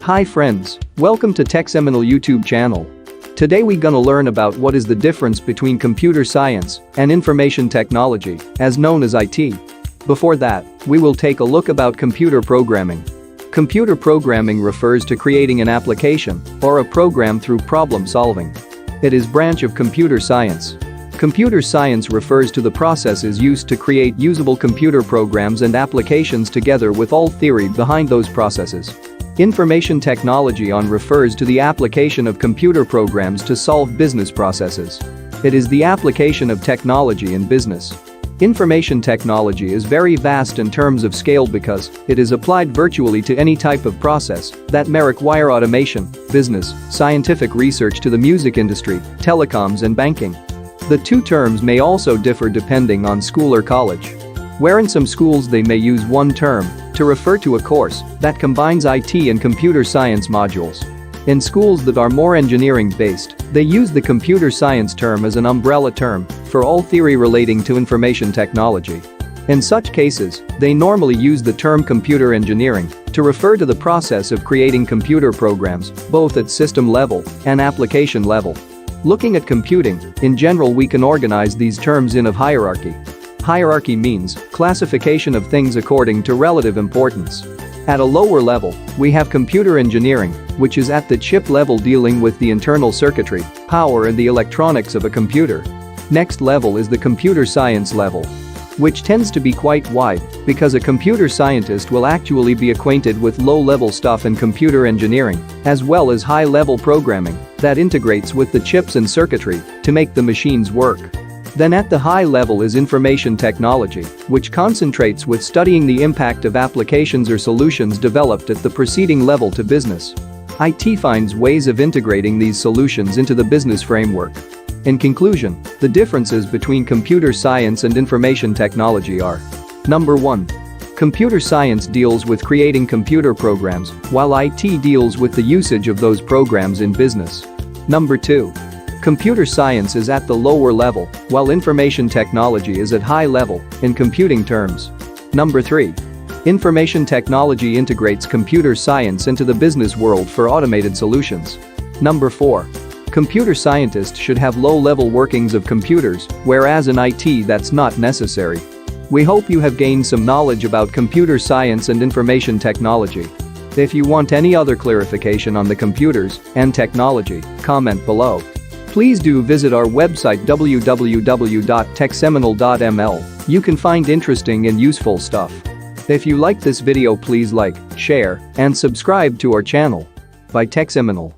Hi friends, welcome to Seminal YouTube channel. Today we gonna learn about what is the difference between computer science and information technology, as known as IT. Before that, we will take a look about computer programming. Computer programming refers to creating an application or a program through problem solving. It is branch of computer science. Computer science refers to the processes used to create usable computer programs and applications together with all theory behind those processes. Information technology refers to the application of computer programs to solve business processes. It is the application of technology in business. Information technology is very vast in terms of scale because it is applied virtually to any type of process that may require automation, business, scientific research to the music industry, telecoms and banking. The two terms may also differ depending on school or college. Where in some schools they may use one term to refer to a course that combines IT and computer science modules. In schools that are more engineering-based, they use the computer science term as an umbrella term for all theory relating to information technology. In such cases, they normally use the term computer engineering to refer to the process of creating computer programs, both at system level and application level. Looking at computing, in general we can organize these terms in a hierarchy. Hierarchy means classification of things according to relative importance. At a lower level, we have computer engineering, which is at the chip level dealing with the internal circuitry, power and the electronics of a computer. Next level is the computer science level, which tends to be quite wide because a computer scientist will actually be acquainted with low-level stuff in computer engineering, as well as high-level programming that integrates with the chips and circuitry to make the machines work. Then at the high level is information technology, which concentrates with studying the impact of applications or solutions developed at the preceding level to business. IT finds ways of integrating these solutions into the business framework. In conclusion, the differences between computer science and information technology are: Number 1. Computer science deals with creating computer programs, while IT deals with the usage of those programs in business. Number 2. Computer science is at the lower level, while information technology is at high level, in computing terms. Number 3. Information technology integrates computer science into the business world for automated solutions. Number 4. Computer scientists should have low-level workings of computers, whereas in IT that's not necessary. We hope you have gained some knowledge about computer science and information technology. If you want any other clarification on the computers and technology, comment below. Please do visit our website www.techseminal.ml. You can find interesting and useful stuff. If you like this video, please like, share, and subscribe to our channel. By TechSeminal.